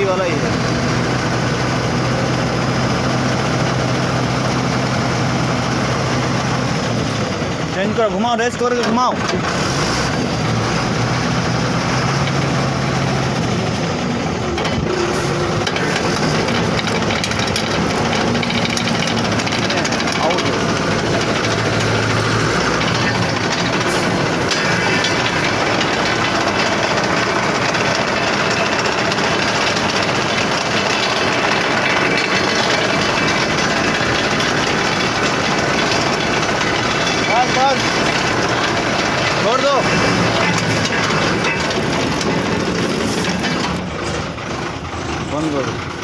यही वाला ही है। चेंज करो, घुमाओ, रेस करके घुमाओ। बस छोड़ दो। बंद करो।